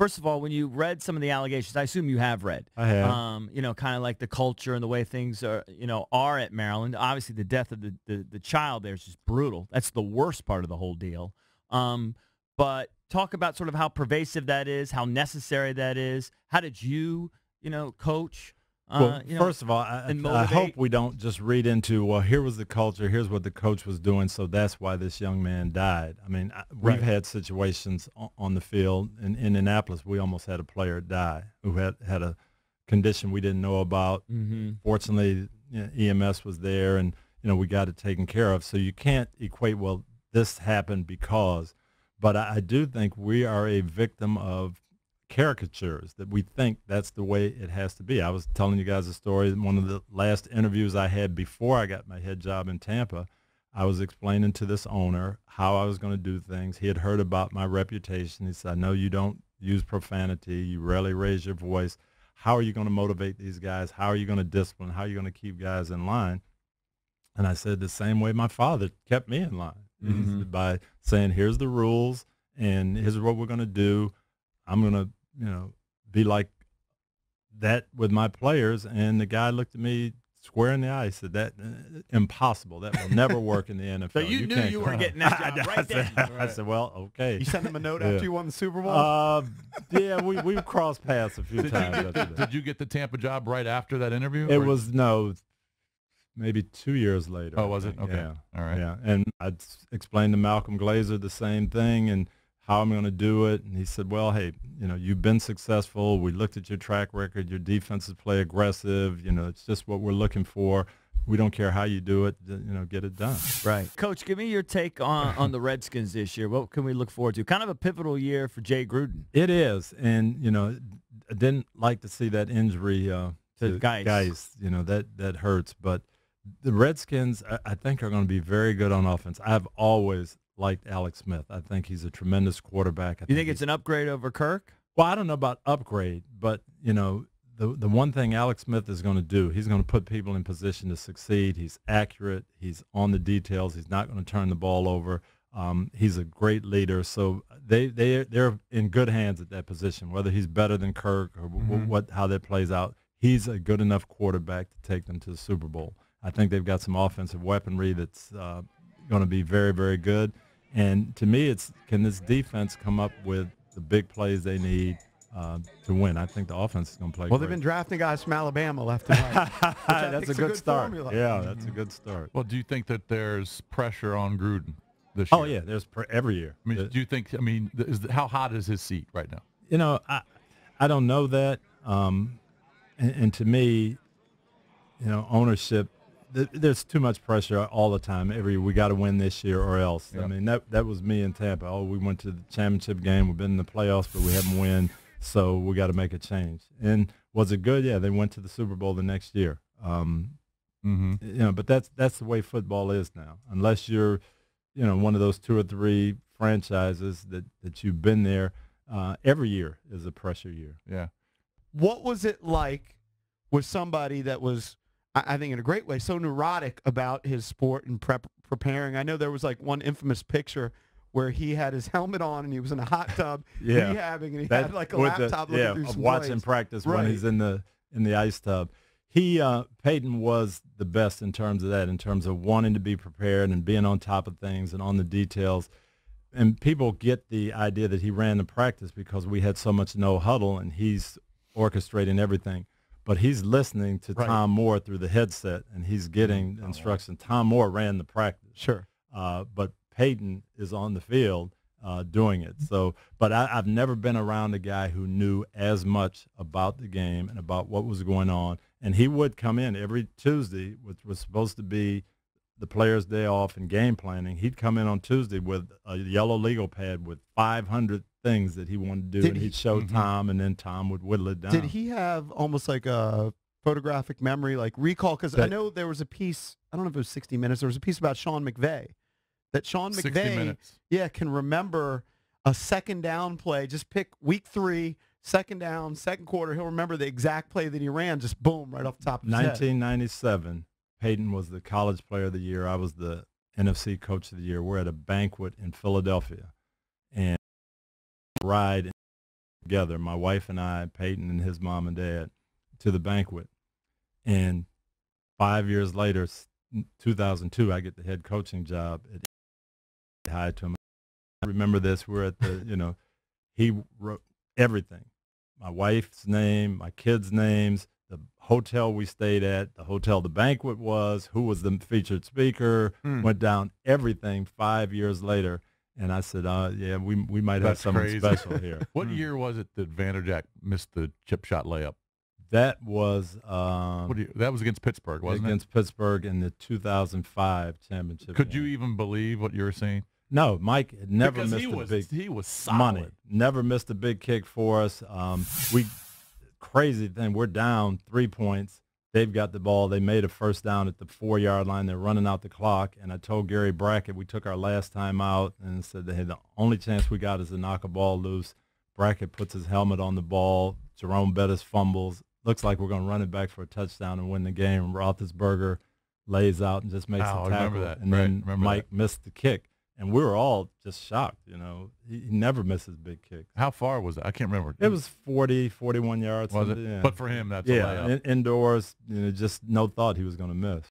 first of all, when you read some of the allegations, I assume you have read. I have. You know, kind of like the culture and the way things are, are at Maryland. Obviously, the death of the child there is just brutal. That's the worst part of the whole deal. But talk about sort of how pervasive that is, how necessary that is. How did you, coach? Well, first of all, I hope we don't just read into, well, here was the culture, here's what the coach was doing, so that's why this young man died. I mean, we've had situations on the field. In Indianapolis, we almost had a player die who had a condition we didn't know about. Mm-hmm. Fortunately, EMS was there, and we got it taken care of. So you can't equate, well, this happened because. But I do think we are a victim of caricatures, that we think that's the way it has to be. I was telling you guys a story. One of the last interviews I had before I got my head job in Tampa, I was explaining to this owner how I was going to do things. He had heard about my reputation. He said, I know you don't use profanity. You rarely raise your voice. How are you going to motivate these guys? How are you going to discipline? How are you going to keep guys in line? And I said the same way my father kept me in line, mm-hmm. by saying, here's the rules and here's what we're going to do. I'm going to be like that with my players. And the guy looked at me square in the eye. He said, that impossible. That will never work in the NFL. So you knew you were getting that job right then. I said, well, okay. You sent him a note after you won the Super Bowl? Yeah, we crossed paths a few times. Did you get the Tampa job right after that interview? It was, maybe 2 years later. Oh, was it? Okay. Yeah. All right. Yeah. And I explained to Malcolm Glazer the same thing and how I'm going to do it. And he said, well, hey, you've been successful. We looked at your track record. Your defenses play aggressive. It's just what we're looking for. We don't care how you do it. Get it done. Right. Coach, give me your take on the Redskins this year. What can we look forward to? Kind of a pivotal year for Jay Gruden. It is. And, I didn't like to see that injury to Geis. That hurts. But the Redskins, I think, are going to be very good on offense. I've always liked Alex Smith. I think he's a tremendous quarterback. You think it's an upgrade over Kirk? Well, I don't know about upgrade, but, the one thing Alex Smith is going to do, he's going to put people in position to succeed. He's accurate. He's on the details. He's not going to turn the ball over. He's a great leader. So they're in good hands at that position, whether he's better than Kirk or how that plays out. He's a good enough quarterback to take them to the Super Bowl. I think they've got some offensive weaponry that's going to be very, very good. And to me, can this defense come up with the big plays they need to win? I think the offense is going to play Well, great. they've been drafting guys from Alabama left and right. That's a good start. Formula. Yeah, that's a good start. Well, do you think that there's pressure on Gruden this year? Oh, yeah, there's every year. I mean, do you think, how hot is his seat right I now? don't know that. And to me, ownership, there's too much pressure all the time. We got to win this year or else. Yeah. I mean, that was me in Tampa. Oh, we went to the championship game. We've been in the playoffs, but we haven't won, so we got to make a change. And was it good? Yeah, they went to the Super Bowl the next year. But that's the way football is now. Unless you're, one of those 2 or 3 franchises that you've been there, every year is a pressure year. Yeah. What was it like with somebody that was, I think in a great way, so neurotic about his sport and preparing? I know there was like one infamous picture where he had his helmet on and he was in a hot tub rehabbing, and he had like a laptop looking through some watching plays. Practice when he's in the ice tub. Peyton was the best in terms of that, in terms of wanting to be prepared and being on top of things and on the details. And people get the idea that he ran the practice because we had so much no huddle and he's orchestrating everything. But he's listening to Tom Moore through the headset, and he's getting instruction. Tom Moore ran the practice. Sure. But Peyton is on the field doing it. So, but I've never been around a guy who knew as much about the game and about what was going on. And he would come in every Tuesday, which was supposed to be the players' day off and game planning. He'd come in on Tuesday with a yellow legal pad with 500 things that he wanted to do, and he'd show Tom, and then Tom would whittle it down. Did he have almost like a photographic memory, like recall? Because I know there was a piece, I don't know if it was 60 Minutes, there was a piece about Sean McVay, that Sean McVay can remember a second down play. Just pick week 3, second down, second quarter. He'll remember the exact play that he ran, just boom, right off the top of his head. 1997, Peyton was the college player of the year. I was the NFC coach of the year. We're at a banquet in Philadelphia, and ride together, my wife and I, Peyton and his mom and dad, to the banquet. And 5 years later, 2002, I get the head coaching job. Hi to him. I remember this. We're at the, he wrote everything. My wife's name, my kids' names, the hotel we stayed at, the hotel the banquet was, who was the featured speaker, went down everything 5 years later. And I said, yeah, we might have something special here. What year was it that Vanderjagt missed the chip shot layup? That was that was against Pittsburgh, wasn't it? Against Pittsburgh in the 2005 championship. Could you even believe what you were seeing? No, Mike had never missed a big he was solid. Money. Never missed a big kick for us. Crazy thing, we're down 3 points. They've got the ball. They made a first down at the 4-yard line. They're running out the clock. And I told Gary Brackett, we took our last time out and said, hey, the only chance we got is to knock a ball loose. Brackett puts his helmet on the ball. Jerome Bettis fumbles. Looks like we're going to run it back for a touchdown and win the game. Roethlisberger lays out and just makes a tackle. And then Mike missed the kick. And we were all just shocked, He never misses big kicks. How far was that? I can't remember. It was 40, 41 yards. Was it? Yeah. But for him, that's a layup. Indoors, just no thought he was going to miss.